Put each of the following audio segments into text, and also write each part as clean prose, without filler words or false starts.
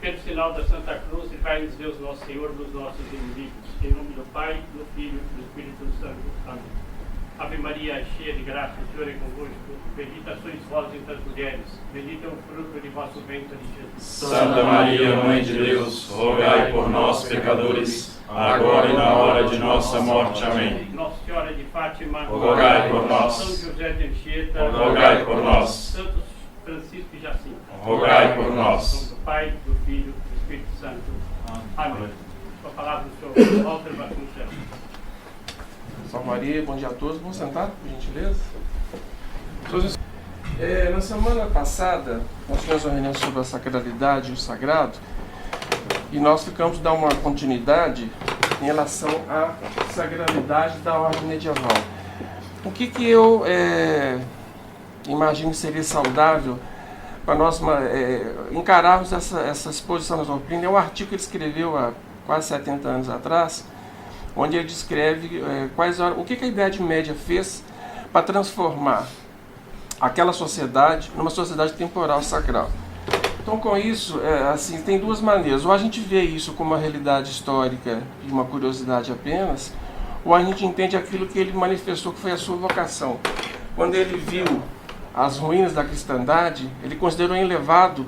pelo sinal da Santa Cruz, livrai-nos Deus nosso Senhor dos nossos inimigos. Em nome do Pai, do Filho e do Espírito Santo. Amém. Ave Maria, cheia de graça, o Senhor é convosco. Bendita sois vós entre as mulheres. Bendito é o fruto de vosso ventre, Jesus. Santa Maria, Mãe de Deus, rogai por nós, pecadores, agora e na hora de nossa morte. Amém. Nossa Senhora de Fátima, rogai por nós. São José de Anchieta, rogai por nós. Santos Francisco e Jacinto, rogai por Em nome nós. do Pai, do Filho e do Espírito Santo. Amém. Com a palavra do Senhor, Walter Vasconcelos. Salve Maria, bom dia a todos. Vamos sentar, por gentileza. Na semana passada, nós tivemos uma reunião sobre a sacralidade e o sagrado, e nós ficamos dar uma continuidade em relação à sacralidade da ordem medieval. O que eu imagino que seria saudável para nós encararmos essa exposição da doutrina? É um artigo que ele escreveu há quase 70 anos atrás, onde ele descreve o que a Idade Média fez para transformar aquela sociedade numa sociedade temporal sacral. Então, com isso, tem duas maneiras. Ou a gente vê isso como uma realidade histórica e uma curiosidade apenas, ou a gente entende aquilo que ele manifestou que foi a sua vocação. Quando ele viu as ruínas da cristandade, ele considerou elevado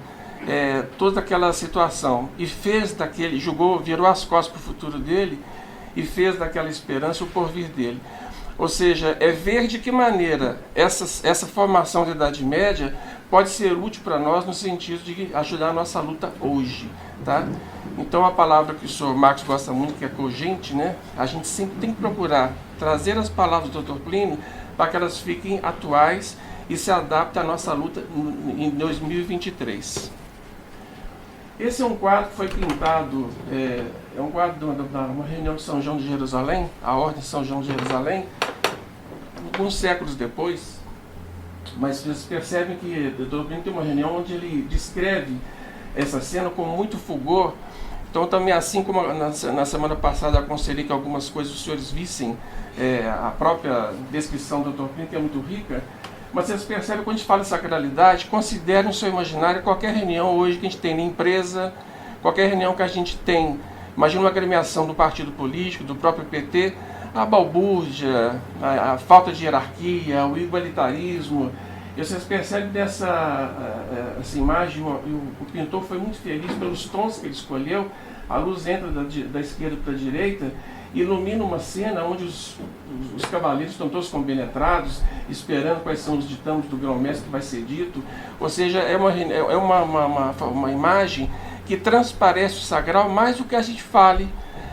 toda aquela situação e virou as costas para o futuro dele e fez daquela esperança o porvir dele. Ou seja, é ver de que maneira essa formação da Idade Média pode ser útil para nós no sentido de ajudar a nossa luta hoje. Tá? Então a palavra que o senhor Marcos gosta muito, que é cogente, né? A gente sempre tem que procurar trazer as palavras do Dr. Plínio para que elas fiquem atuais e se adaptem à nossa luta em 2023. Esse é um quadro que foi pintado, é um quadro de uma reunião de São João de Jerusalém, a Ordem de São João de Jerusalém, alguns séculos depois, mas vocês percebem que o Dr. Plínio tem uma reunião onde ele descreve essa cena com muito fulgor. Então também, assim como na semana passada aconselhei que algumas coisas os senhores vissem, a própria descrição do Dr. Plínio, que é muito rica, mas vocês percebem que quando a gente fala de sacralidade, considerem no seu imaginário qualquer reunião hoje que a gente tem na empresa, qualquer reunião que a gente tem, imagina uma agremiação do partido político, do próprio PT, a balbúrdia, a falta de hierarquia, o igualitarismo. E vocês percebem dessa imagem, o pintor foi muito feliz pelos tons que ele escolheu, a luz entra da esquerda para a direita, ilumina uma cena onde os cavaleiros estão todos compenetrados, esperando quais são os ditames do grão-mestre que vai ser dito. Ou seja, é uma imagem que transparece o sagrado mais do que a gente fale.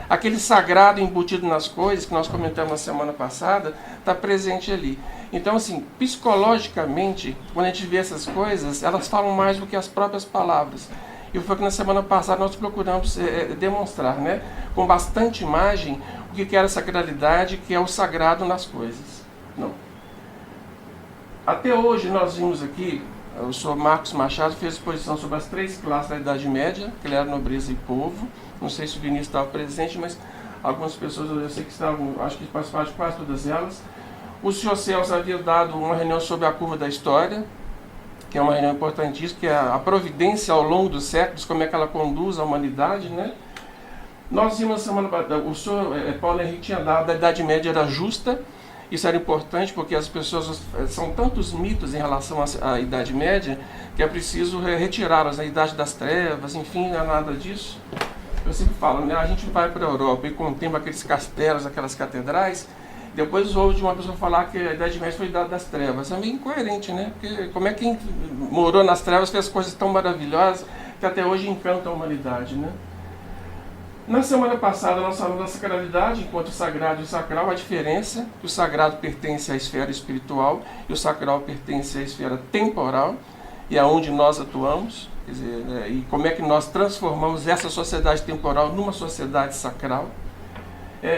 Aquele sagrado embutido nas coisas, que nós comentamos na semana passada, está presente ali. Então, assim, psicologicamente, quando a gente vê essas coisas, elas falam mais do que as próprias palavras. E foi que na semana passada nós procuramos demonstrar, né, com bastante imagem, o que era a sacralidade, que é o sagrado nas coisas. Não. Até hoje nós vimos aqui, o senhor Marcos Machado fez exposição sobre as 3 classes da Idade Média, que era nobreza e povo. Não sei se o Vinícius estava presente, mas algumas pessoas eu sei que estavam, acho que participaram de quase todas elas. O senhor Celso havia dado uma reunião sobre a curva da história, que é uma reunião importantíssima, que é a providência ao longo dos séculos, como é que ela conduz a humanidade, né? Nós vimos semana passada, o senhor Paulo Henrique tinha dado, a Idade Média era justa. Isso era importante porque as pessoas, são tantos mitos em relação à Idade Média, que é preciso retirá-los, a Idade das Trevas, enfim, não é nada disso. Eu sempre falo, né? A gente vai para a Europa e contempla aqueles castelos, aquelas catedrais, depois ouve de uma pessoa falar que a Idade Média foi a Idade das Trevas. É meio incoerente, né? Porque como é que quem morou nas trevas fez coisas tão maravilhosas que até hoje encantam a humanidade, né? Na semana passada nós falamos da sacralidade, enquanto o sagrado e o sacral, a diferença, que o sagrado pertence à esfera espiritual e o sacral pertence à esfera temporal, e aonde nós atuamos, quer dizer, e como é que nós transformamos essa sociedade temporal numa sociedade sacral.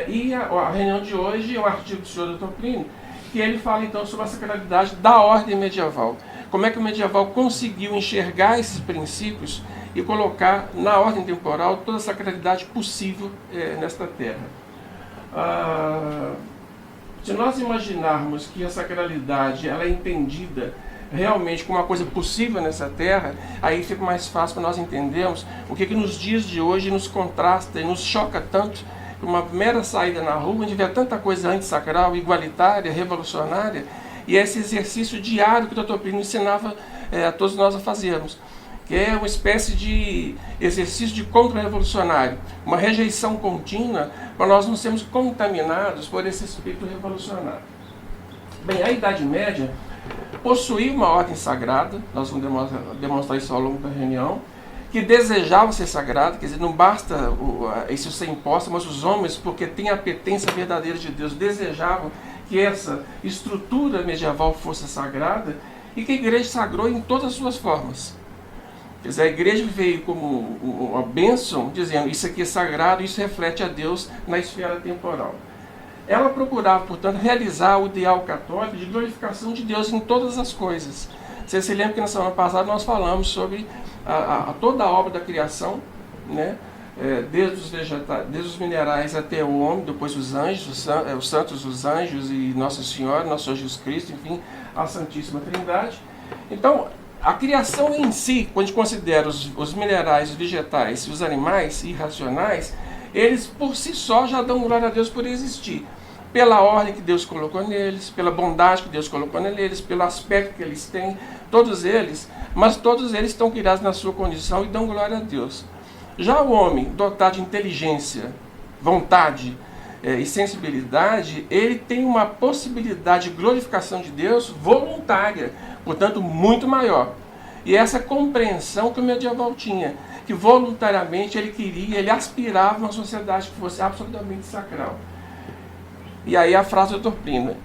E a reunião de hoje é um artigo do senhor Dr. Plínio, que ele fala então sobre a sacralidade da ordem medieval. Como é que o medieval conseguiu enxergar esses princípios e colocar na ordem temporal toda a sacralidade possível nesta terra. Se nós imaginarmos que a sacralidade ela é entendida realmente como uma coisa possível nessa terra, aí fica mais fácil para nós entendermos o que nos dias de hoje nos contrasta e nos choca tanto. Uma mera saída na rua, onde vê tanta coisa antissacral, igualitária, revolucionária, e esse exercício diário que o Dr. Plínio ensinava a todos nós a fazermos, que é uma espécie de exercício de contra-revolucionário, uma rejeição contínua para nós não sermos contaminados por esse espírito revolucionário. Bem, a Idade Média possuía uma ordem sagrada, nós vamos demonstrar isso ao longo da reunião, que desejava ser sagrada, quer dizer, não basta isso ser imposto, mas os homens, porque têm a apetência verdadeira de Deus, desejavam que essa estrutura medieval fosse sagrada e que a igreja sagrou em todas as suas formas. Quer dizer, a igreja veio como uma bênção, dizendo, isso aqui é sagrado, isso reflete a Deus na esfera temporal. Ela procurava, portanto, realizar o ideal católico de glorificação de Deus em todas as coisas. Você se lembra que na semana passada nós falamos sobre toda a obra da criação, né? Desde os vegetais, desde os minerais até o homem, depois os anjos, os santos, os anjos e Nossa Senhora, Nosso Senhor Jesus Cristo, enfim, a Santíssima Trindade. Então, a criação em si, quando a gente considera os minerais, os vegetais e os animais irracionais, eles por si só já dão glória a Deus por existir. Pela ordem que Deus colocou neles, pela bondade que Deus colocou neles, pelo aspecto que eles têm, todos eles, mas todos eles estão criados na sua condição e dão glória a Deus. Já o homem, dotado de inteligência, vontade e sensibilidade, ele tem uma possibilidade de glorificação de Deus voluntária, portanto muito maior. E essa compreensão que o medieval tinha, que voluntariamente ele queria, ele aspirava a uma sociedade que fosse absolutamente sacral. E aí a frase do Dr. Plínio,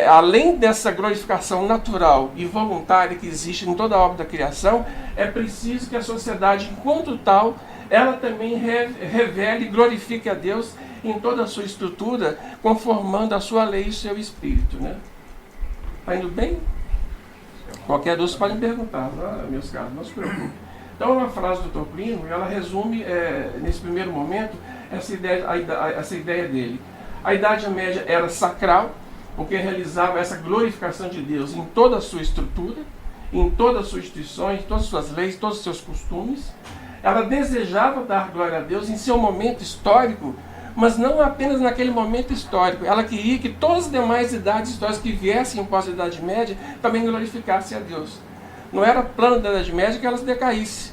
além dessa glorificação natural e voluntária que existe em toda a obra da criação, é preciso que a sociedade, enquanto tal, ela também revele e glorifique a Deus em toda a sua estrutura, conformando a sua lei e o seu espírito. Né? Está indo bem? Qualquer dúvida pode me perguntar, meus caros, não se preocupe. Então, uma frase do Dr. Plínio, ela resume, nesse primeiro momento, essa ideia dele. A Idade Média era sacral, porque realizava essa glorificação de Deus em toda a sua estrutura, em todas as suas instituições, todas as suas leis, todos os seus costumes. Ela desejava dar glória a Deus em seu momento histórico, mas não apenas naquele momento histórico. Ela queria que todas as demais idades históricas que viessem após a Idade Média também glorificassem a Deus. Não era plano da Idade Média que elas decaísse,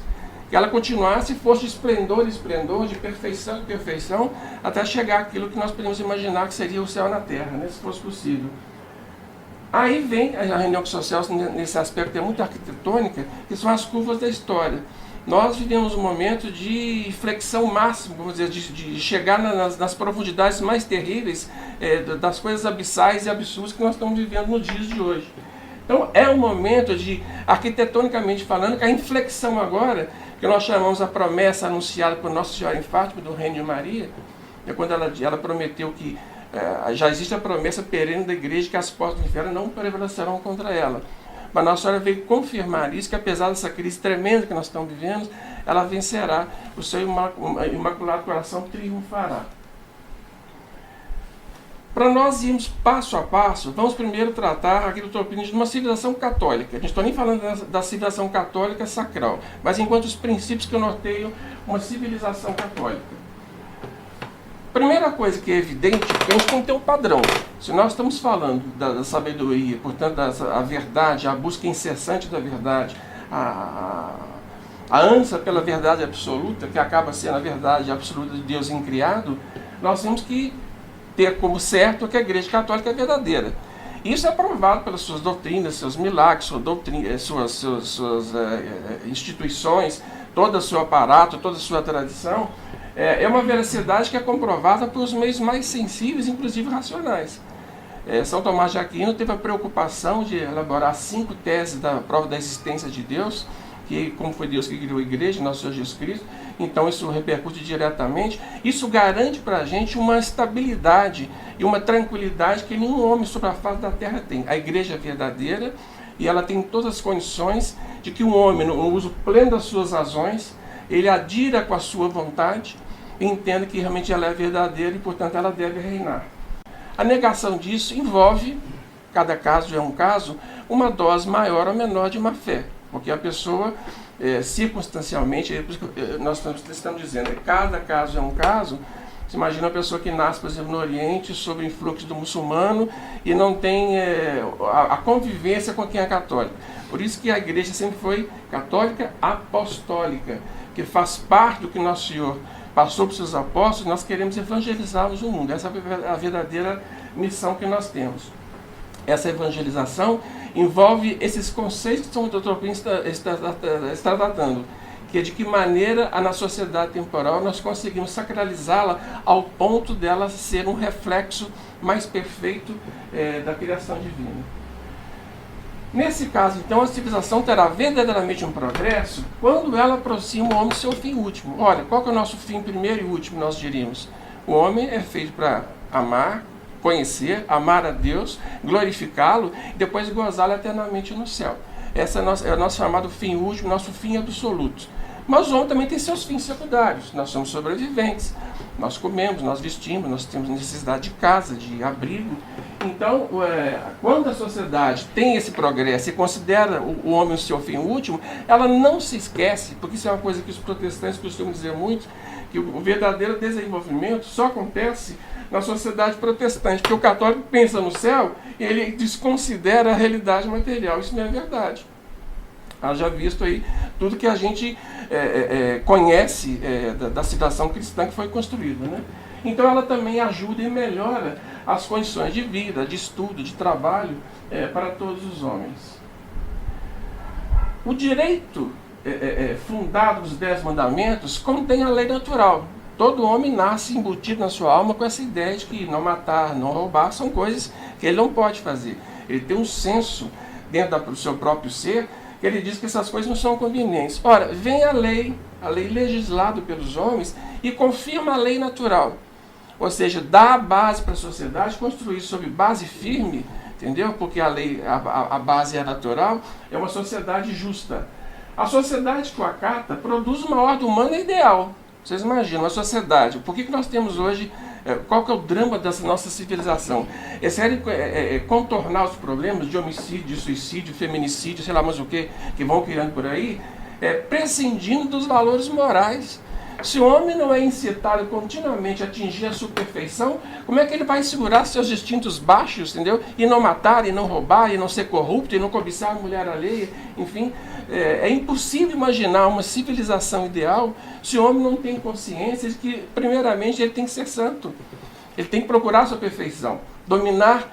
que ela continuasse e fosse de esplendor em esplendor, de perfeição em perfeição, até chegar àquilo que nós podemos imaginar que seria o céu na terra, né, se fosse possível. Aí vem a reunião social, nesse aspecto é muito arquitetônica, que são as curvas da história. Nós vivemos um momento de flexão máxima, vamos dizer, de chegar nas profundidades mais terríveis das coisas abissais e absurdas que nós estamos vivendo nos dias de hoje. Então é um momento de, arquitetonicamente falando, que a inflexão agora, que nós chamamos a promessa anunciada por Nossa Senhora em Fátima do Reino de Maria, é quando ela prometeu que já existe a promessa perene da igreja que as portas do inferno não prevalecerão contra ela. Mas Nossa Senhora veio confirmar isso, que apesar dessa crise tremenda que nós estamos vivendo, ela vencerá, o seu Imaculado Coração triunfará. Para nós irmos passo a passo, vamos primeiro tratar aqui do Dr. Plínio de uma civilização católica. A gente não está nem falando da civilização católica sacral, mas enquanto os princípios que norteiam uma civilização católica. Primeira coisa que é evidente é que a gente tem que ter um padrão. Se nós estamos falando da sabedoria, portanto, a verdade, a busca incessante da verdade, a ânsia pela verdade absoluta, que acaba sendo a verdade absoluta de Deus incriado, nós temos que ter como certo que a Igreja Católica é verdadeira. Isso é provado pelas suas doutrinas, seus milagres, suas instituições, todo o seu aparato, toda a sua tradição. É uma veracidade que é comprovada pelos meios mais sensíveis, inclusive racionais. São Tomás de Aquino teve a preocupação de elaborar 5 teses da prova da existência de Deus, que como foi Deus que criou a igreja, Nosso Senhor Jesus Cristo, então isso repercute diretamente. Isso garante para a gente uma estabilidade e uma tranquilidade que nenhum homem sobre a face da terra tem. A igreja é verdadeira e ela tem todas as condições de que um homem, no uso pleno das suas razões, ele adira com a sua vontade e entenda que realmente ela é verdadeira e, portanto, ela deve reinar. A negação disso envolve, cada caso é um caso, uma dose maior ou menor de má fé, porque a pessoa, circunstancialmente, nós estamos dizendo, cada caso é um caso. Você imagina uma pessoa que nasce, por exemplo, no Oriente, sob o influxo do muçulmano e não tem a convivência com quem é católico. Por isso que a igreja sempre foi católica apostólica, que faz parte do que Nosso Senhor passou para os seus apóstolos. Nós queremos evangelizarmos o mundo. Essa é a verdadeira missão que nós temos. Essa evangelização envolve esses conceitos que o Dr. Plínio está tratando, que é de que maneira, na sociedade temporal, nós conseguimos sacralizá-la ao ponto dela ser um reflexo mais perfeito da criação divina. Nesse caso, então, a civilização terá verdadeiramente um progresso quando ela aproxima o homem do seu fim último. Olha, qual que é o nosso fim primeiro e último, nós diríamos? O homem é feito para amar, conhecer, amar a Deus, glorificá-lo e depois gozá-lo eternamente no céu. Esse é o nosso chamado fim último, nosso fim absoluto. Mas o homem também tem seus fins secundários. Nós somos sobreviventes, nós comemos, nós vestimos, nós temos necessidade de casa, de abrigo. Então, quando a sociedade tem esse progresso e considera o homem o seu fim último, ela não se esquece, porque isso é uma coisa que os protestantes costumam dizer muito, que o verdadeiro desenvolvimento só acontece na sociedade protestante, porque o católico pensa no céu e ele desconsidera a realidade material. Isso não é verdade. Já visto aí tudo que a gente conhece da civilização cristã que foi construída, né? Então ela também ajuda e melhora as condições de vida, de estudo, de trabalho para todos os homens. O direito fundado nos 10 mandamentos contém a lei natural. Todo homem nasce embutido na sua alma com essa ideia de que não matar, não roubar são coisas que ele não pode fazer. Ele tem um senso dentro do seu próprio ser que ele diz que essas coisas não são convenientes. Ora, vem a lei legislada pelos homens e confirma a lei natural. Ou seja, dá a base para a sociedade construir sobre base firme, entendeu? Porque a lei, a base é natural, é uma sociedade justa. A sociedade que o acata produz uma ordem humana ideal. Vocês imaginam, uma sociedade. Por que nós temos hoje, qual que é o drama dessa nossa civilização? Contornar os problemas de homicídio, de suicídio, feminicídio, sei lá mais o que vão criando por aí, prescindindo dos valores morais. Se o homem não é incitado continuamente a atingir a sua perfeição, como é que ele vai segurar seus instintos baixos, entendeu? E não matar, e não roubar, e não ser corrupto, e não cobiçar a mulher alheia, enfim. É impossível imaginar uma civilização ideal se o homem não tem consciência de que, primeiramente, ele tem que ser santo. Ele tem que procurar a sua perfeição, dominar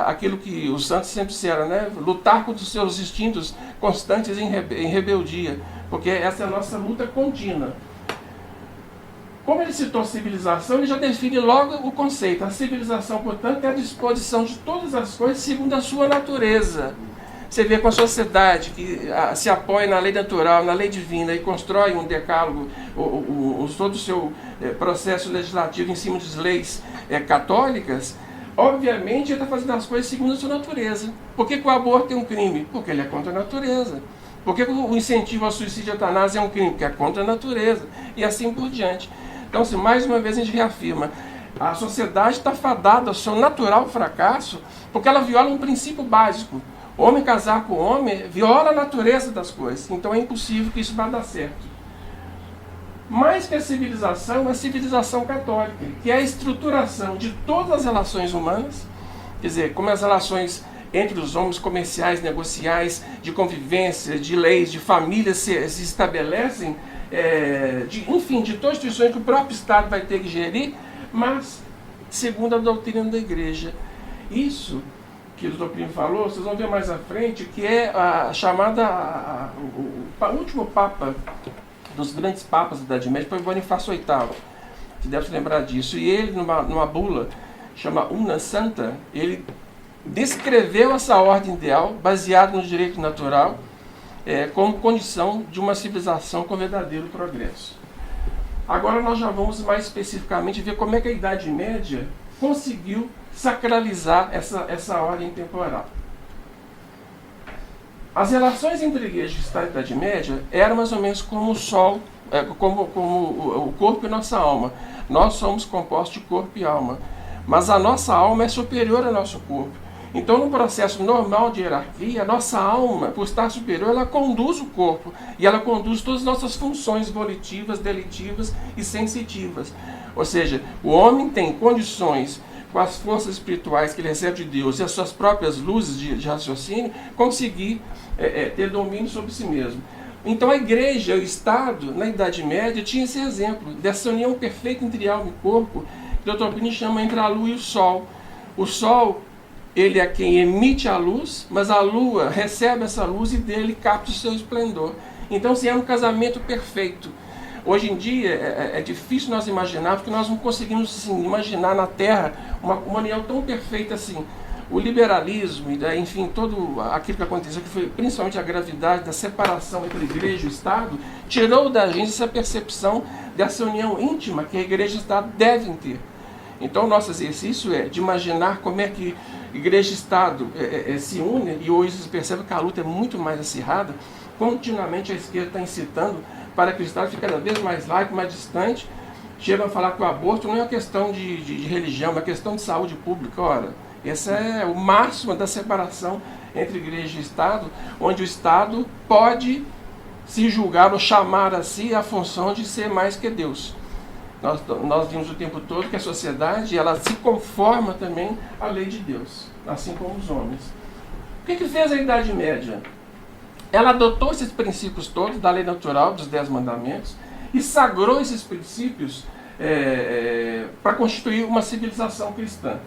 aquilo que os santos sempre disseram, né? Lutar contra os seus instintos constantes em rebeldia, porque essa é a nossa luta contínua. Como ele citou civilização, ele já define logo o conceito. A civilização, portanto, é a disposição de todas as coisas segundo a sua natureza. Você vê com a sociedade que se apoia na lei natural, na lei divina e constrói um decálogo, todo o seu processo legislativo em cima das leis católicas, obviamente ele está fazendo as coisas segundo a sua natureza. Por que o aborto é um crime? Porque ele é contra a natureza. Por que o incentivo ao suicídio e eutanásia é um crime? Porque é contra a natureza. E assim por diante. Então, mais uma vez a gente reafirma, a sociedade está fadada ao seu natural fracasso porque ela viola um princípio básico. Homem casar com homem viola a natureza das coisas. Então é impossível que isso vá dar certo. Mais que a civilização católica, que é a estruturação de todas as relações humanas, quer dizer, como as relações entre os homens comerciais, negociais, de convivência, de leis, de famílias se estabelecem, enfim, de todas as instituições que o próprio Estado vai ter que gerir, mas segundo a doutrina da Igreja. Isso que o Dr. Plínio falou, vocês vão ver mais à frente, que é a chamada, o último Papa dos grandes papas da Idade Média foi Bonifácio VIII. Você deve se lembrar disso. E ele, numa bula, chama Una Santa, ele descreveu essa ordem ideal, baseada no direito natural, como condição de uma civilização com verdadeiro progresso. Agora nós já vamos mais especificamente ver como é que a Idade Média conseguiu sacralizar essa ordem temporal. As relações entre a Igreja e o Estado da Idade Média eram mais ou menos como o Sol, como o corpo e nossa alma. Nós somos compostos de corpo e alma, mas a nossa alma é superior ao nosso corpo. Então, no processo normal de hierarquia, a nossa alma, por estar superior, ela conduz o corpo e ela conduz todas as nossas funções volitivas, delitivas e sensitivas. Ou seja, o homem tem condições, com as forças espirituais que ele recebe de Deus e as suas próprias luzes de raciocínio, conseguir ter domínio sobre si mesmo. Então a igreja, o Estado, na Idade Média, tinha esse exemplo dessa união perfeita entre alma e corpo, que o Dr. Plínio chama entre a lua e o sol. O sol, ele é quem emite a luz, mas a lua recebe essa luz e dele capta o seu esplendor. Então, se é um casamento perfeito. Hoje em dia é difícil nós imaginar, porque nós não conseguimos assim, imaginar na Terra uma união tão perfeita assim. O liberalismo, enfim, todo aquilo que aconteceu, que foi principalmente a gravidade da separação entre a igreja e o Estado, tirou da gente essa percepção dessa união íntima que a igreja e o Estado devem ter. Então, o nosso exercício é de imaginar como é que igreja e Estado se unem, e hoje se percebe que a luta é muito mais acirrada. Continuamente a esquerda está incitando para que o Estado fique cada vez mais laico, mais distante. Chegam a falar que o aborto não é uma questão de religião, é uma questão de saúde pública. Ora, esse é o máximo da separação entre igreja e Estado, onde o Estado pode se julgar ou chamar a si a função de ser mais que Deus. Nós vimos o tempo todo que a sociedade ela se conforma também à lei de Deus, assim como os homens. O que fez a Idade Média? Ela adotou esses princípios todos da lei natural, dos 10 mandamentos, e sagrou esses princípios para constituir uma civilização cristã.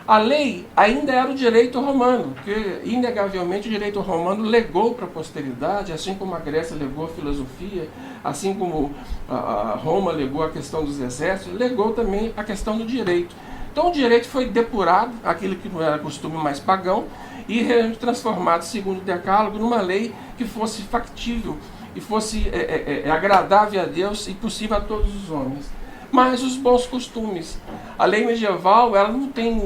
A lei ainda era o direito romano, que inegavelmente o direito romano legou para a posteridade, assim como a Grécia legou a filosofia, assim como a Roma legou a questão dos exércitos, legou também a questão do direito. Então o direito foi depurado, aquilo que não era costume mais pagão, e transformado, segundo o Decálogo, numa lei que fosse factível e fosse agradável a Deus e possível a todos os homens. Mas os bons costumes. A lei medieval, ela não tem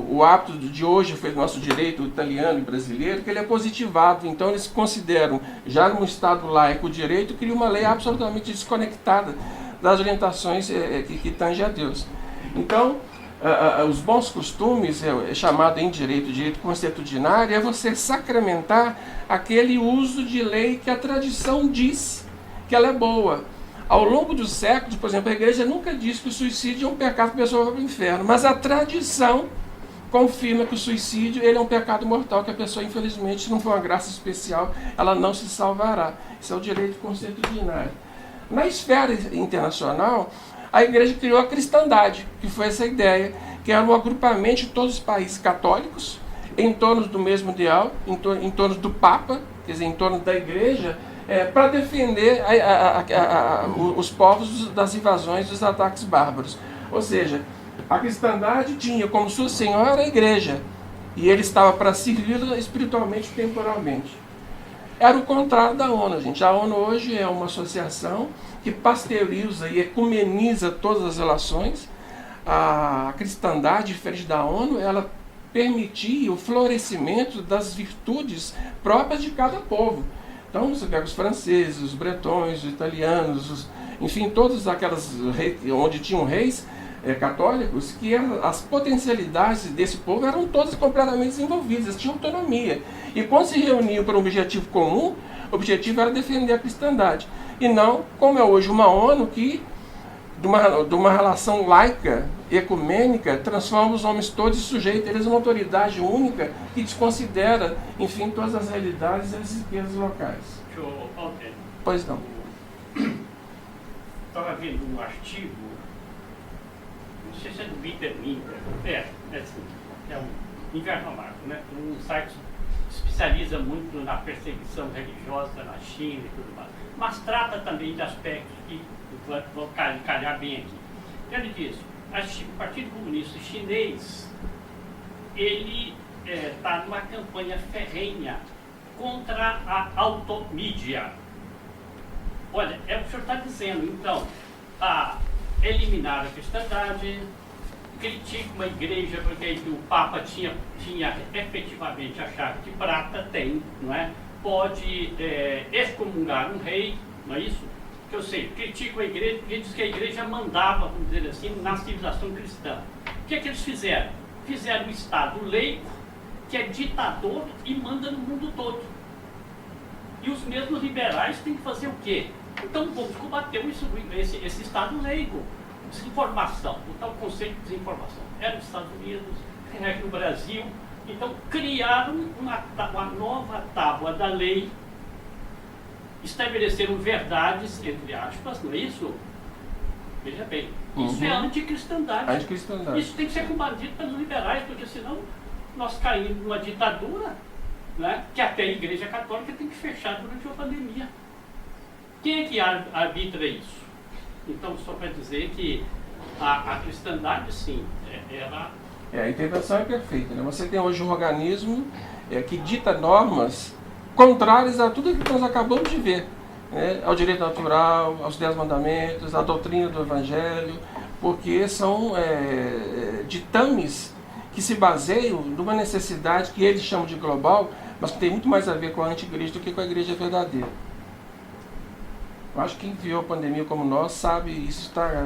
o hábito de hoje, foi nosso direito italiano e brasileiro, que ele é positivado. Então eles consideram, já num Estado laico, o direito, cria uma lei absolutamente desconectada das orientações que tangem a Deus. Então, os bons costumes, chamado em direito consuetudinário, é você sacramentar aquele uso de lei que a tradição diz que ela é boa. Ao longo dos séculos, por exemplo, a igreja nunca disse que o suicídio é um pecado que a pessoa vai para o inferno, mas a tradição confirma que o suicídio ele é um pecado mortal, que a pessoa, infelizmente, se não for uma graça especial, ela não se salvará. Isso é o direito consuetudinário. Na esfera internacional, a igreja criou a cristandade, que foi essa ideia, que era um agrupamento de todos os países católicos, em torno do mesmo ideal, em torno do Papa, quer dizer, em torno da igreja, para defender os povos das invasões, dos ataques bárbaros. Ou seja, a cristandade tinha como sua senhora a igreja, e ele estava para servi-la espiritualmente e temporalmente. Era o contrário da ONU, gente. A ONU hoje é uma associação que pasteuriza e ecumeniza todas as relações. A cristandade, diferente da ONU, ela permitia o florescimento das virtudes próprias de cada povo. Então você pega os franceses, os bretões, os italianos, enfim, todas aquelas onde tinham reis católicos, que as potencialidades desse povo eram todas completamente desenvolvidas, tinham autonomia. E quando se reuniam para um objetivo comum, o objetivo era defender a cristandade. E não, como é hoje uma ONU que, de uma relação laica, ecumênica, transforma os homens todos e sujeita eles a uma autoridade única que desconsidera, enfim, todas as realidades e as riquezas locais. Pois não. Estava vendo um artigo, não sei se é do Peter Minter, é um Inverno Amargo, né? Um site que se especializa muito na perseguição religiosa na China e tudo mais, mas trata também de aspectos que vão calhar bem aqui. Ele diz, o Partido Comunista Chinês, ele está numa campanha ferrenha contra a automídia. Olha, é o que o senhor está dizendo, então, eliminar a cristandade, critica a igreja porque o Papa tinha efetivamente a chave de prata, não é? Pode excomungar um rei, não é isso? Que eu sei, criticam a igreja porque diz que a igreja mandava, vamos dizer assim, na civilização cristã. O que é que eles fizeram? Fizeram o Estado laico, que é ditador e manda no mundo todo. E os mesmos liberais têm que fazer o quê? Então vamos combater esse Estado leigo. Desinformação, o tal conceito de desinformação. É nos Estados Unidos, é aqui no Brasil. Então criaram uma nova tábua da lei, estabeleceram verdades, entre aspas, não é isso? Veja bem, isso é anticristandade. Anticristandade. Isso tem que ser combatido pelos liberais, porque senão nós caímos numa ditadura, né, que até a Igreja Católica tem que fechar durante a pandemia. Quem é que arbitra isso? Então, só para dizer que a cristandade, sim, ela... A intervenção é perfeita, né? Você tem hoje um organismo que dita normas contrárias a tudo que nós acabamos de ver, né? Ao direito natural, aos 10 mandamentos, à doutrina do Evangelho, porque são ditames que se baseiam numa necessidade que eles chamam de global, mas que tem muito mais a ver com a anti-igreja do que com a igreja verdadeira. Eu acho que quem viveu a pandemia como nós sabe, isso está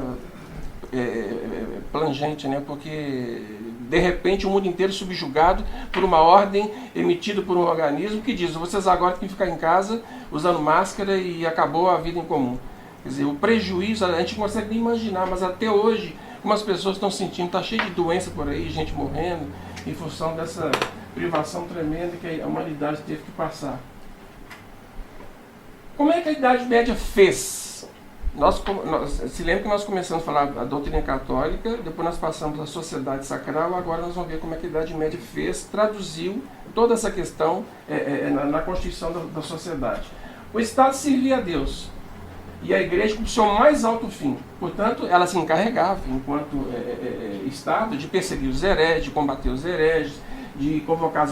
plangente, né? Porque de repente o mundo inteiro subjugado por uma ordem emitida por um organismo que diz: vocês agora têm que ficar em casa usando máscara e acabou a vida em comum. Quer dizer, o prejuízo, a gente não consegue nem imaginar, mas até hoje, como as pessoas estão sentindo, está cheio de doença por aí, gente morrendo, em função dessa privação tremenda que a humanidade teve que passar. Como é que a Idade Média fez? Se lembra que nós começamos a falar da doutrina católica, depois nós passamos à sociedade sacral, agora nós vamos ver como é que a Idade Média fez, traduziu toda essa questão na constituição da sociedade. O Estado servia a Deus e a Igreja com o seu mais alto fim. Portanto, ela se encarregava, enquanto Estado, de perseguir os hereges, de combater os hereges, de convocar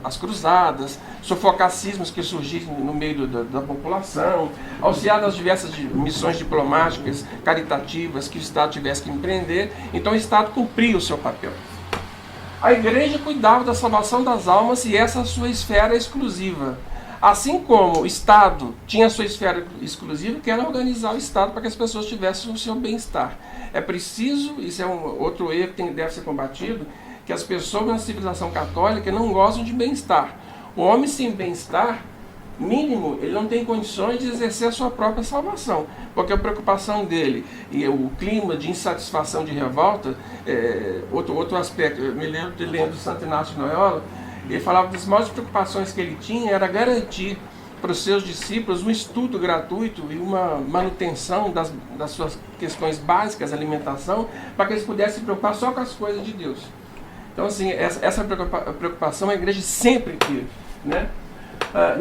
as cruzadas, sufocar cismas que surgiram no meio da população, auxiliar nas diversas missões diplomáticas, caritativas que o Estado tivesse que empreender. Então o Estado cumpria o seu papel. A Igreja cuidava da salvação das almas e essa é a sua esfera exclusiva. Assim como o Estado tinha a sua esfera exclusiva, que era organizar o Estado para que as pessoas tivessem o seu bem-estar. É preciso, isso é outro erro que deve ser combatido, que as pessoas na civilização católica não gostam de bem-estar. O homem sem bem-estar mínimo, ele não tem condições de exercer a sua própria salvação, porque a preocupação dele e o clima de insatisfação, de revolta, outro aspecto. Eu me lembro de lendo Santo Inácio de Loyola, ele falava que as maiores preocupações que ele tinha era garantir para os seus discípulos um estudo gratuito e uma manutenção das suas questões básicas, alimentação, para que eles pudessem se preocupar só com as coisas de Deus. Então, assim, essa preocupação a Igreja sempre teve, né?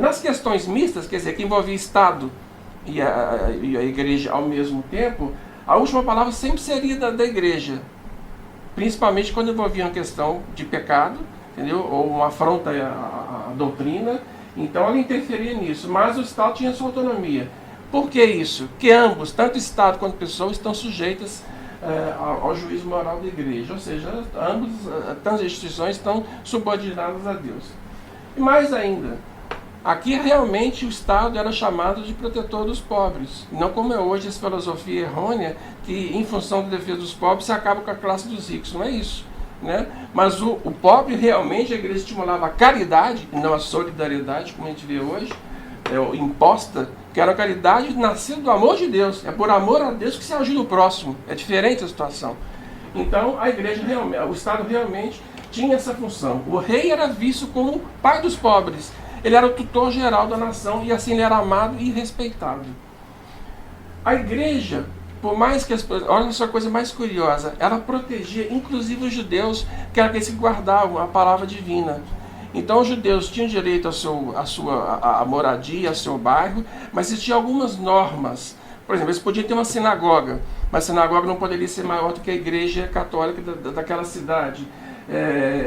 Nas questões mistas, quer dizer, que envolvia Estado e a Igreja ao mesmo tempo, a última palavra sempre seria da Igreja, principalmente quando envolvia uma questão de pecado, entendeu? Ou uma afronta à doutrina. Então ela interferia nisso, mas o Estado tinha sua autonomia. Por que isso? Porque ambos, tanto Estado quanto pessoas, estão sujeitas ao juízo moral da Igreja, ou seja, tantas as instituições estão subordinadas a Deus. E mais ainda, aqui realmente o Estado era chamado de protetor dos pobres, não como é hoje essa filosofia errônea que, em função da defesa dos pobres, se acaba com a classe dos ricos. Não é isso, né? Mas o pobre, realmente, a Igreja estimulava a caridade, e não a solidariedade, como a gente vê hoje, imposta, que era a caridade nascida do amor de Deus. É por amor a Deus que se ajuda o próximo. É diferente a situação. Então, a Igreja, o Estado realmente tinha essa função. O rei era visto como o pai dos pobres. Ele era o tutor geral da nação e assim ele era amado e respeitado. A Igreja, por mais que olha só a coisa mais curiosa, ela protegia inclusive os judeus, que eram aqueles que guardavam a palavra divina. Então os judeus tinham direito à moradia, ao seu bairro, mas existiam algumas normas. Por exemplo, eles podiam ter uma sinagoga, mas a sinagoga não poderia ser maior do que a igreja católica daquela cidade.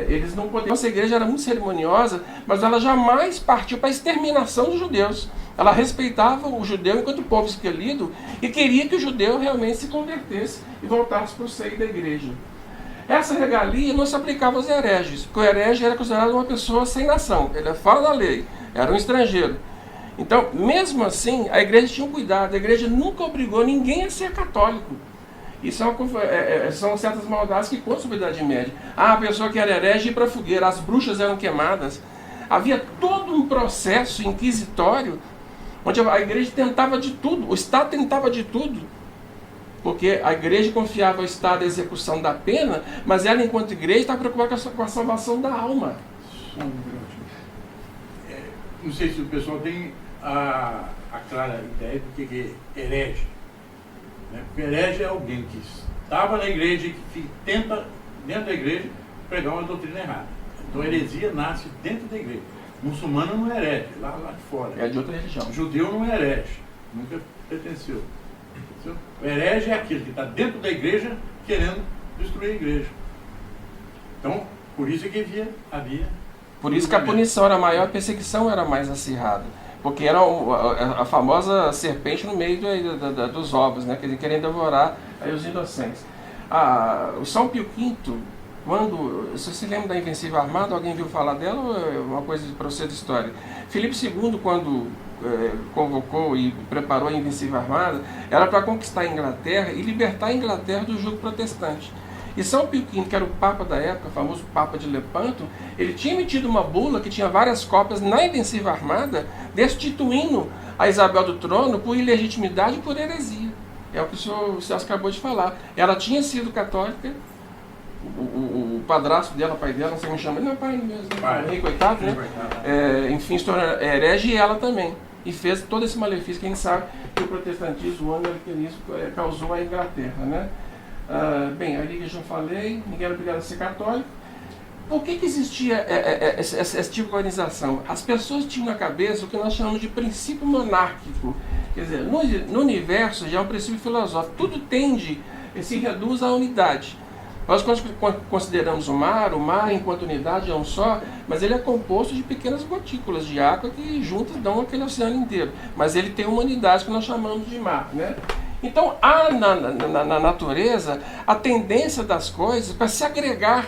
Eles não poderiam. Nossa igreja era muito cerimoniosa, mas ela jamais partiu para a exterminação dos judeus. Ela respeitava o judeu enquanto povo escolhido e queria que o judeu realmente se convertesse e voltasse para o seio da igreja. Essa regalia não se aplicava aos hereges, porque o herege era considerado uma pessoa sem nação, ele é fora da lei, era um estrangeiro. Então, mesmo assim, a igreja tinha um cuidado, a igreja nunca obrigou ninguém a ser católico. E são certas maldades que contam sobre a Idade Média. A pessoa que era herege ia para a fogueira, as bruxas eram queimadas. Havia todo um processo inquisitório, onde a igreja tentava de tudo, o Estado tentava de tudo. Porque a igreja confiava ao Estado a execução da pena, mas ela, enquanto igreja, estava preocupada com a salvação da alma. Não sei se o pessoal tem a clara ideia do que é herege. Porque herege é alguém que estava na igreja e que tenta, dentro da igreja, pregar uma doutrina errada. Então a heresia nasce dentro da igreja. Muçulmano não é herege, lá de fora. É de outra religião. Judeu não é herege, nunca pertenceu. O herege é aquele que está dentro da igreja querendo destruir a igreja. Então, por isso que havia. Por isso que a punição era maior, a perseguição era mais acirrada. Porque era a famosa serpente no meio dos ovos, né? Querendo devorar aí os inocentes. O São Pio V, quando... Você se lembra da Invencível Armada? Alguém viu falar dela ou é uma coisa para você de história? Filipe II, quando convocou e preparou a Invencível Armada, era para conquistar a Inglaterra e libertar a Inglaterra do jugo protestante. E São Pio V, que era o Papa da época, o famoso Papa de Lepanto, ele tinha emitido uma bula que tinha várias cópias na Invencível Armada, destituindo a Isabel do trono por ilegitimidade e por heresia. É o que o senhor Celso acabou de falar. Ela tinha sido católica, o padrasto dela, pai dela, não sei como chama, não é pai mesmo, rei coitado, né? Enfim, se tornou herege e ela também. E fez todo esse malefício que a gente sabe que o protestantismo, o anglicanismo causou à Inglaterra, né? Bem, ali que eu já falei, ninguém era obrigado a ser católico. Por que existia esse tipo de organização? As pessoas tinham na cabeça o que nós chamamos de princípio monárquico. Quer dizer, no universo já é um princípio filosófico, tudo tende, se reduz à unidade. Nós consideramos o mar enquanto unidade é um só, mas ele é composto de pequenas gotículas de água que juntas dão aquele oceano inteiro. Mas ele tem uma unidade que nós chamamos de mar, né? Então há na natureza a tendência das coisas para se agregar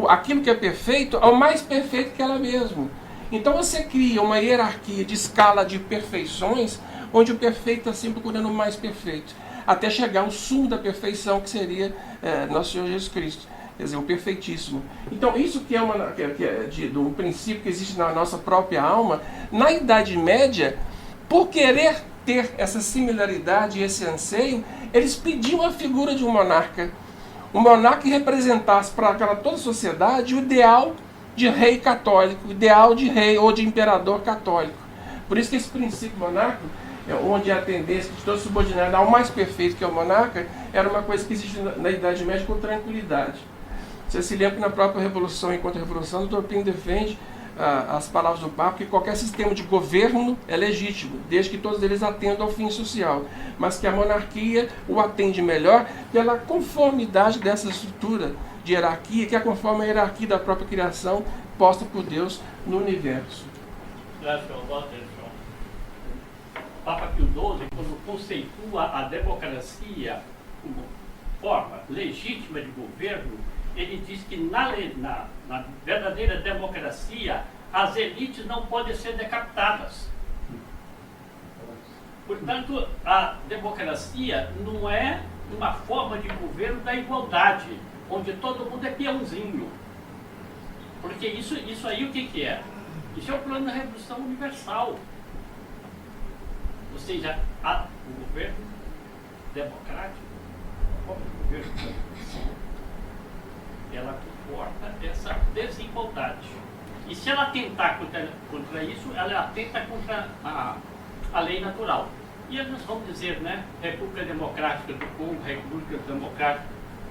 aquilo que é perfeito ao mais perfeito que ela mesma. Então você cria uma hierarquia de escala de perfeições, onde o perfeito está sempre procurando o mais perfeito, até chegar ao sumo da perfeição, que seria Nosso Senhor Jesus Cristo, quer dizer, o perfeitíssimo. Então isso que é um princípio que existe na nossa própria alma, na Idade Média, por querer ter essa similaridade e esse anseio, eles pediam a figura de um monarca que representasse para toda a sociedade o ideal de rei católico, o ideal de rei ou de imperador católico. Por isso que esse princípio monárquico, onde a tendência de todo subordinado ao mais perfeito, que é o monarca, era uma coisa que existe na Idade Média com tranquilidade. Você se lembra que na própria Revolução e Contra-Revolução, o doutor Pino defende as palavras do Papa, que qualquer sistema de governo é legítimo, desde que todos eles atendam ao fim social, mas que a monarquia o atende melhor pela conformidade dessa estrutura de hierarquia, que é conforme a hierarquia da própria criação posta por Deus no universo. Papa Pio XII, quando conceitua a democracia como forma legítima de governo, ele diz que na verdadeira democracia as elites não podem ser decapitadas. Portanto, a democracia não é uma forma de governo da igualdade, onde todo mundo é peãozinho. Porque isso aí o que é? Isso é o plano da Revolução Universal. Ou seja, o governo democrático, como o governo democrático, ela comporta essa desigualdade. E se ela atentar contra isso, ela atenta contra a lei natural. E nós vamos dizer, né, República Democrática do Congo, República Democrática,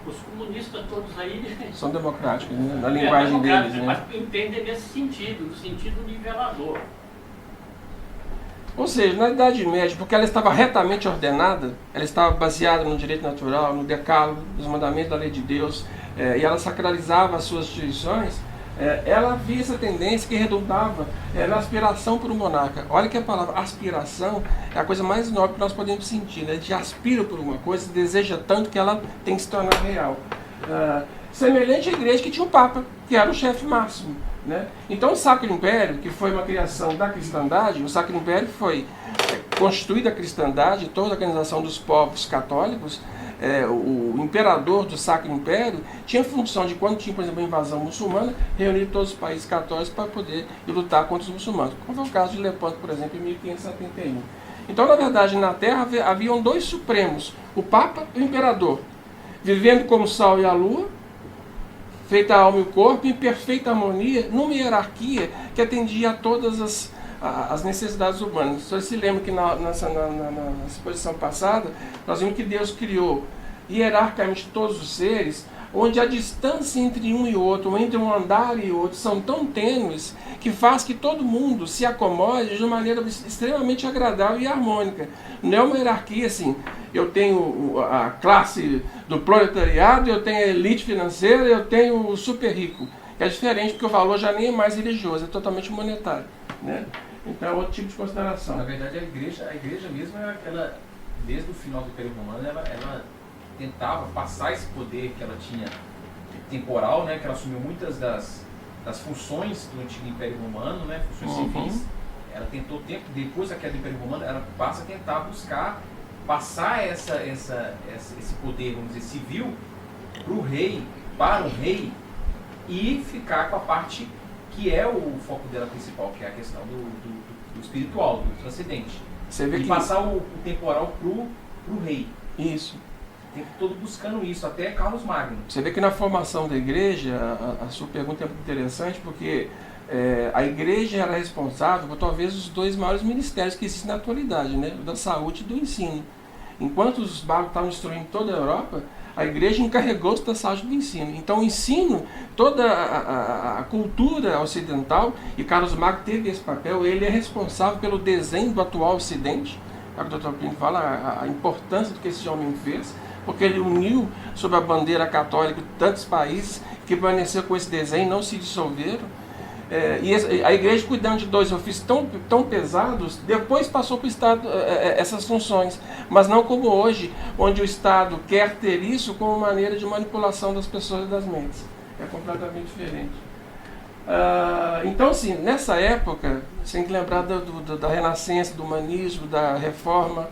os comunistas todos aí... São democráticos, né? Na linguagem deles, né? Mas entendem nesse sentido, no sentido nivelador. Ou seja, na Idade Média, porque ela estava retamente ordenada, ela estava baseada no direito natural, no decálogo, nos mandamentos da lei de Deus, e ela sacralizava as suas instituições, ela havia essa tendência que redundava na aspiração por um monarca. Olha que a palavra aspiração é a coisa mais nobre que nós podemos sentir, né? A gente aspira por uma coisa, deseja tanto que ela tem que se tornar real. Semelhante à igreja que tinha o Papa, que era o chefe máximo, né? Então o Sacro Império, que foi uma criação da cristandade, o Sacro Império foi constituída a cristandade, toda a organização dos povos católicos, o imperador do Sacro Império tinha função de, quando tinha, por exemplo, a invasão muçulmana, reunir todos os países católicos para poder ir lutar contra os muçulmanos, como foi o caso de Lepanto, por exemplo, em 1571. Então, na verdade, na Terra haviam dois supremos, o Papa e o Imperador, vivendo como o Sol e a Lua, feita a alma e o corpo, em perfeita harmonia, numa hierarquia que atendia a todas as necessidades humanas. Você se lembra que na exposição passada, nós vimos que Deus criou hierarquicamente todos os seres, onde a distância entre um e outro, entre um andar e outro, são tão tênues que faz que todo mundo se acomode de uma maneira extremamente agradável e harmônica. Não é uma hierarquia assim, eu tenho a classe do proletariado, eu tenho a elite financeira, eu tenho o super rico. É diferente, porque o valor já nem é mais religioso, é totalmente monetário, né? Então é outro tipo de consideração. Na verdade, a igreja mesmo, ela, desde o final do Império Romano, ela tentava passar esse poder que ela tinha temporal, né, que ela assumiu muitas das funções do antigo Império Romano, né, funções civis. Ela tentou, depois da queda do Império Romano, ela passa a tentar buscar passar esse poder, vamos dizer, civil para o rei, e ficar com a parte que é o foco dela principal, que é a questão do espiritual, do transcendente. Você vê e que passar o temporal pro rei. Isso. O tempo todo buscando isso, até Carlos Magno. Você vê que na formação da igreja, a sua pergunta é muito interessante, porque a igreja era responsável por talvez os dois maiores ministérios que existem na atualidade, né? O da saúde e do ensino. Enquanto os bárbaros estavam destruindo toda a Europa, a igreja encarregou-se da saúde e do ensino. Então o ensino, toda a cultura ocidental, e Carlos Magno teve esse papel, ele é responsável pelo desenho do atual Ocidente. É o que o Dr. Plínio fala, a importância do que esse homem fez, porque ele uniu sob a bandeira católica tantos países que permaneceram com esse desenho, não se dissolveram. E a igreja, cuidando de dois ofícios tão pesados, depois passou para o Estado essas funções, mas não como hoje, onde o Estado quer ter isso como maneira de manipulação das pessoas e das mentes. É completamente diferente. Então, assim, nessa época, você tem que lembrar da Renascença, do humanismo, da Reforma,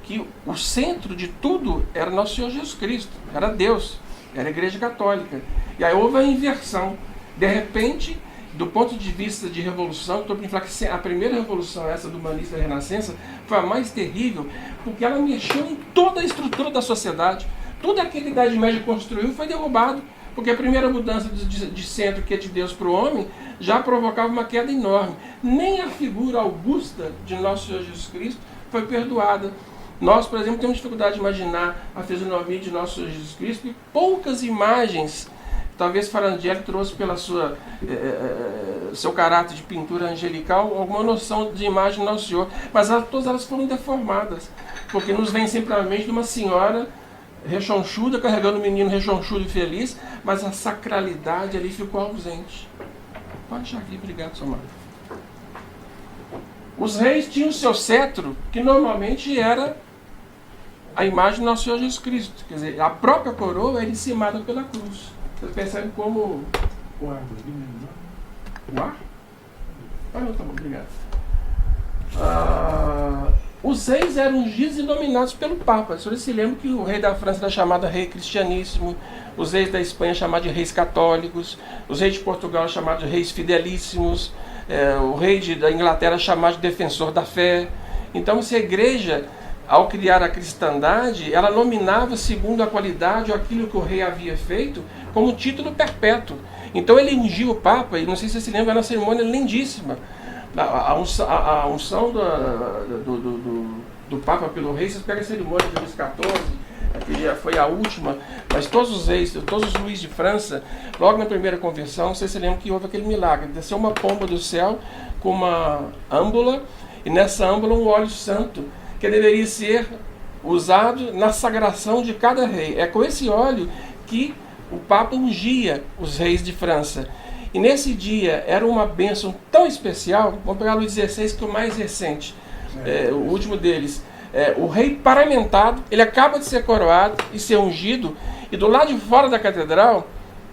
que o centro de tudo era Nosso Senhor Jesus Cristo, era Deus, era a Igreja Católica. E aí houve a inversão. De repente, do ponto de vista de revolução, estou para falar que a primeira revolução, essa do humanismo da Renascença, foi a mais terrível, porque ela mexeu em toda a estrutura da sociedade. Tudo aquilo que a Idade Média construiu foi derrubado, porque a primeira mudança de centro que é de Deus para o homem já provocava uma queda enorme. Nem a figura augusta de Nosso Senhor Jesus Cristo foi perdoada. Nós, por exemplo, temos dificuldade de imaginar a fisionomia de Nosso Senhor Jesus Cristo, e poucas imagens, talvez Farangelli trouxe pela seu caráter de pintura angelical, alguma noção de imagem do Nosso Senhor, mas todas elas foram deformadas, porque nos vem sempre à mente de uma senhora rechonchuda, carregando um menino rechonchudo e feliz, mas a sacralidade ali ficou ausente. Pode deixar aqui, obrigado, Sr. Marco. Os reis tinham o seu cetro, que normalmente era a imagem do Nosso Senhor Jesus Cristo, quer dizer, a própria coroa era encimada pela cruz. Você percebe como O ar? Não, tá bom, obrigado. Os reis eram ungidos e nominados pelo Papa. Você se lembra que o rei da França era chamado rei cristianíssimo, os reis da Espanha chamados de reis católicos, os reis de Portugal chamados de reis fidelíssimos, o rei da Inglaterra chamado de defensor da fé. Então, se a igreja, ao criar a cristandade, ela nominava segundo a qualidade ou aquilo que o rei havia feito como título perpétuo. Então ele ungiu o Papa, e não sei se você se lembra, era uma cerimônia lindíssima. A unção do Papa pelo rei, vocês pegam a cerimônia de Luís XIV, que já foi a última, mas todos os reis, todos os Luís de França, logo na primeira conversão, vocês se lembram que houve aquele milagre, desceu uma pomba do céu com uma âmbula, e nessa âmbula um óleo santo, que deveria ser usado na sagração de cada rei. É com esse óleo que o Papa ungia os reis de França. E nesse dia era uma bênção tão especial. Vamos pegar Luís XVI, que é o mais recente, o último deles. O rei paramentado, ele acaba de ser coroado e ser ungido, e do lado de fora da catedral,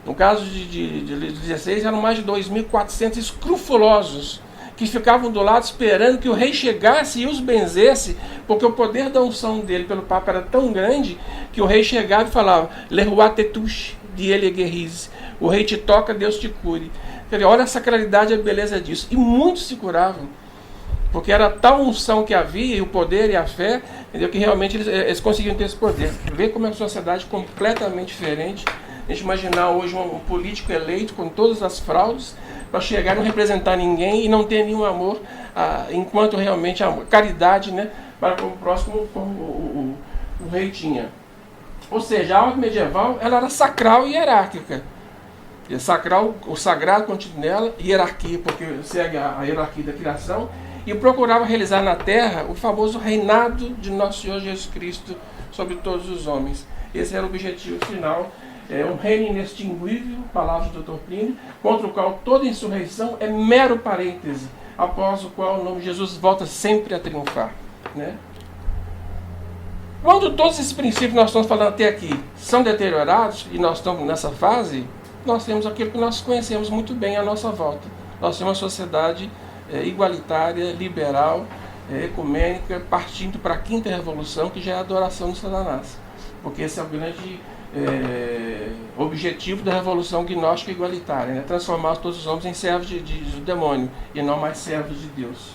no caso de Luís XVI, eram mais de 2.400 escrufulosos, que ficavam do lado esperando que o rei chegasse e os benzesse, porque o poder da unção dele pelo Papa era tão grande que o rei chegava e falava: Le roi te touche, de ele guérise. O rei te toca, Deus te cure. Olha a sacralidade e a beleza disso. E muitos se curavam, porque era tal unção que havia, e o poder e a fé, entendeu? Que realmente eles conseguiam ter esse poder. Ver como é uma sociedade completamente diferente. A gente imaginar hoje um político eleito com todas as fraudes, para chegar e não representar ninguém e não ter nenhum amor, enquanto realmente a caridade, né, para o próximo, como o rei tinha. Ou seja, a ordem medieval ela era sacral e hierárquica. E sacral, o sagrado contido nela, hierarquia, porque segue a hierarquia da criação, e procurava realizar na terra o famoso reinado de nosso Senhor Jesus Cristo sobre todos os homens. Esse era o objetivo final. É um reino inextinguível, palavras do Dr. Plínio, contra o qual toda insurreição é mero parêntese, após o qual o nome de Jesus volta sempre a triunfar, né? Quando todos esses princípios que nós estamos falando até aqui são deteriorados, e nós estamos nessa fase, nós temos aquilo que nós conhecemos muito bem à nossa volta. Nós temos uma sociedade igualitária, liberal, ecumênica, partindo para a quinta revolução, que já é a adoração de Satanás. Porque esse é o grande objetivo da revolução gnóstica igualitária, né? Transformar todos os homens em servos de demônio e não mais servos de Deus.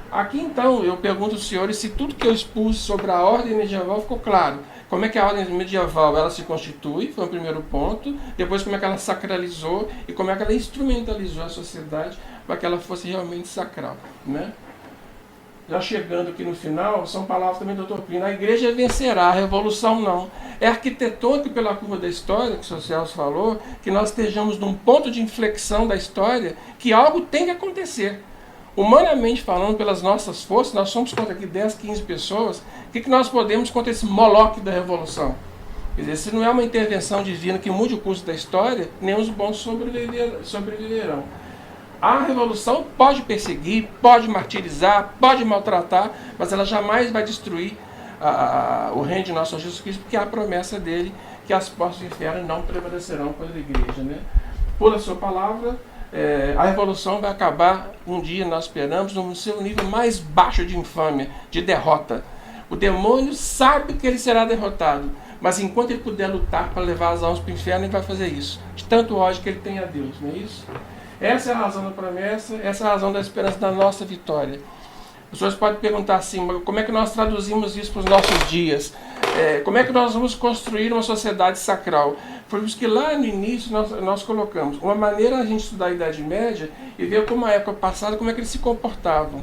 Aqui então eu pergunto aos senhores se tudo que eu expus sobre a ordem medieval ficou claro. Como é que a ordem medieval ela se constitui, foi o primeiro ponto. Depois como é que ela sacralizou e como é que ela instrumentalizou a sociedade para que ela fosse realmente sacral, né? Já chegando aqui no final, são palavras também do Dr. Plínio: a igreja vencerá, a revolução não. É arquitetônico pela curva da história, que o Celso falou, que nós estejamos num ponto de inflexão da história, que algo tem que acontecer. Humanamente falando, pelas nossas forças, nós somos contra aqui 10, 15 pessoas, o que nós podemos contra esse moloque da revolução? Quer dizer, se não é uma intervenção divina que mude o curso da história, nem os bons sobreviverão. A revolução pode perseguir, pode martirizar, pode maltratar, mas ela jamais vai destruir o reino de nosso Jesus Cristo, porque há a promessa dele que as portas do inferno não prevalecerão contra a igreja, né? Por a sua palavra, a revolução vai acabar um dia, nós esperamos, no seu nível mais baixo de infâmia, de derrota. O demônio sabe que ele será derrotado, mas enquanto ele puder lutar para levar as almas para o inferno, ele vai fazer isso, de tanto ódio que ele tem a Deus, não é isso? Essa é a razão da promessa, essa é a razão da esperança da nossa vitória. As pessoas podem perguntar assim: mas como é que nós traduzimos isso para os nossos dias? Como é que nós vamos construir uma sociedade sacral? Foi isso que lá no início nós colocamos. Uma maneira a gente estudar a Idade Média e ver como a época passada, como é que eles se comportavam.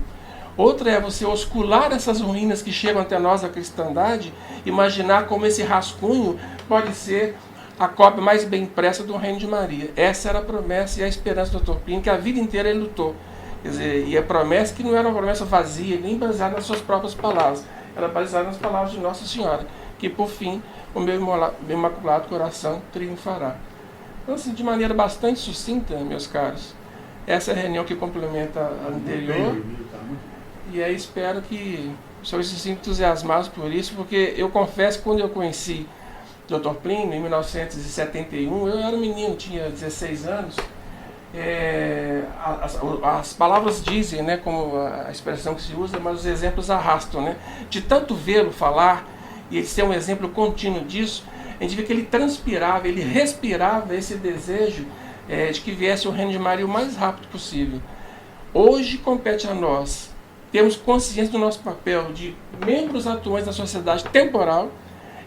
Outra é você oscular essas ruínas que chegam até nós, a cristandade, imaginar como esse rascunho pode ser a cópia mais bem impressa do Reino de Maria. Essa era a promessa e a esperança do Dr. Plínio, que a vida inteira ele lutou. Quer dizer, e a promessa que não era uma promessa vazia, nem baseada nas suas próprias palavras, era baseada nas palavras de Nossa Senhora, que por fim o meu imaculado coração triunfará. Então, assim, de maneira bastante sucinta, meus caros, essa é a reunião que complementa a anterior, e aí espero que os senhores se sintam entusiasmados por isso, porque eu confesso que quando eu conheci Dr. Plínio, em 1971, eu era menino, tinha 16 anos, as palavras dizem, né, como a expressão que se usa, mas os exemplos arrastam, né? De tanto vê-lo falar, e ele ser um exemplo contínuo disso, a gente vê que ele transpirava, ele respirava esse desejo de que viesse o Reino de Maria o mais rápido possível. Hoje compete a nós termos consciência do nosso papel de membros atuantes da sociedade temporal,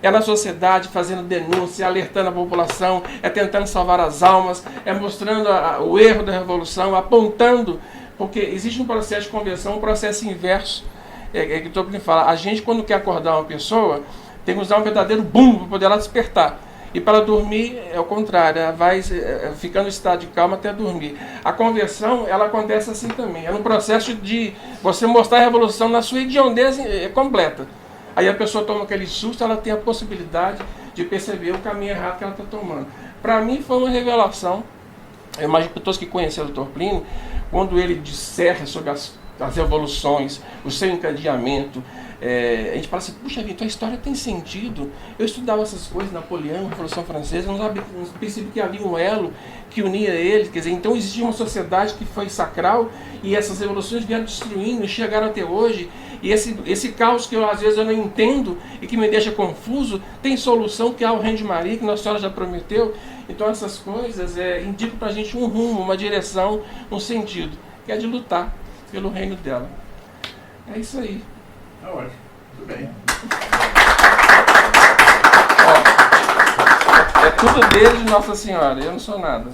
na sociedade fazendo denúncia, alertando a população, tentando salvar as almas, mostrando o erro da revolução, apontando, porque existe um processo de conversão, um processo inverso, que o Dr. Plínio fala: a gente quando quer acordar uma pessoa, tem que usar um verdadeiro boom para poder ela despertar. E para dormir é o contrário, ela vai ficando em estado de calma até dormir. A conversão, ela acontece assim também, é um processo de você mostrar a revolução na sua hediondez completa. Aí a pessoa toma aquele susto, ela tem a possibilidade de perceber o caminho errado que ela está tomando. Para mim foi uma revelação. Eu imagino que todos que conheceram o Dr. Plínio, quando ele disserra sobre as as revoluções, o seu encadeamento. A gente fala assim, puxa vida, então a história tem sentido. Eu estudava essas coisas, Napoleão, Revolução Francesa, não percebi que havia um elo que unia eles. Quer dizer, então existia uma sociedade que foi sacral e essas revoluções vieram destruindo e chegaram até hoje. E esse caos que às vezes eu não entendo e que me deixa confuso, tem solução, que é o Reino de Maria, que Nossa Senhora já prometeu. Então essas coisas indicam para a gente um rumo, uma direção, um sentido, que é de lutar pelo reino dela. É isso aí. Tá ótimo. Tudo bem. É tudo dele de Nossa Senhora, eu não sou nada.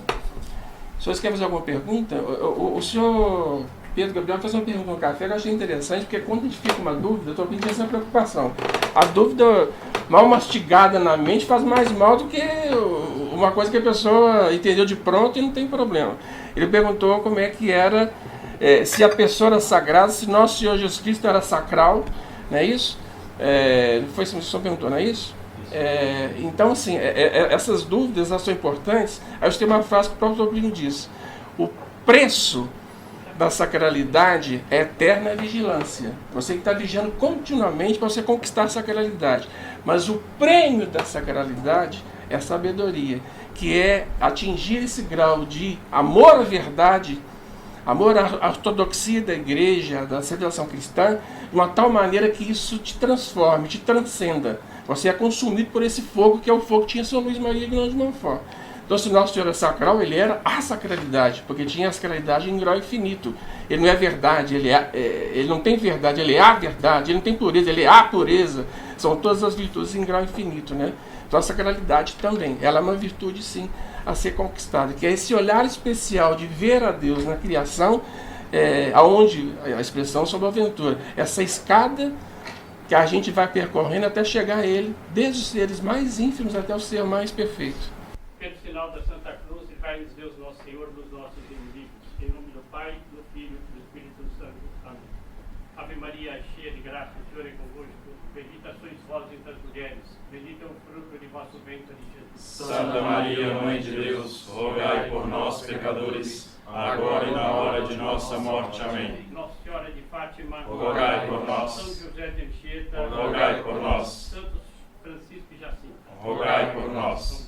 O senhor quer fazer alguma pergunta? O senhor Pedro Gabriel fez uma pergunta no café que eu achei interessante, porque quando a gente fica com uma dúvida, eu estou pedindo essa preocupação. A dúvida mal mastigada na mente faz mais mal do que uma coisa que a pessoa entendeu de pronto e não tem problema. Ele perguntou como é que era, se a pessoa era sagrada, se Nosso Senhor Jesus Cristo era sacral, não é isso? Foi isso que o senhor perguntou, não é isso? Então, assim, essas dúvidas elas são importantes. Aí eu tenho uma frase que o próprio Toplino diz: o preço da sacralidade é eterna vigilância. Você que está vigiando continuamente para você conquistar a sacralidade. Mas o prêmio da sacralidade é a sabedoria, que é atingir esse grau de amor à verdade, amor à ortodoxia da igreja, da civilização cristã, de uma tal maneira que isso te transforme, te transcenda. Você é consumido por esse fogo, que é o fogo que tinha São Luís Maria de Montfort. Então, se Nosso Senhor é sacral, ele era a sacralidade, porque tinha a sacralidade em grau infinito. Ele não é verdade, ele não tem verdade, ele é a verdade. Ele não tem pureza, ele é a pureza. São todas as virtudes em grau infinito, né? Então, a sacralidade também, ela é uma virtude, sim, a ser conquistada, que é esse olhar especial de ver a Deus na criação, aonde a expressão sobre a aventura, essa escada que a gente vai percorrendo até chegar a Ele, desde os seres mais ínfimos até o ser mais perfeito. Pelo sinal da Santa Cruz, livrai-nos Deus Nosso Senhor dos nossos inimigos. Em nome do Pai, do Filho e do Espírito Santo. Amém. Ave Maria, cheia de graça, o Senhor é convosco. Bendita sois vós entre as mulheres. Bendito é o fruto de vosso ventre, Jesus. Santa Maria, Mãe de Deus, rogai por nós, pecadores, agora e na hora de nossa morte. Amém. Nossa Senhora de Fátima, rogai por nós. São José de Anchieta, Rogai por nós. Santos Francisco e Jacinto, Rogai por nós.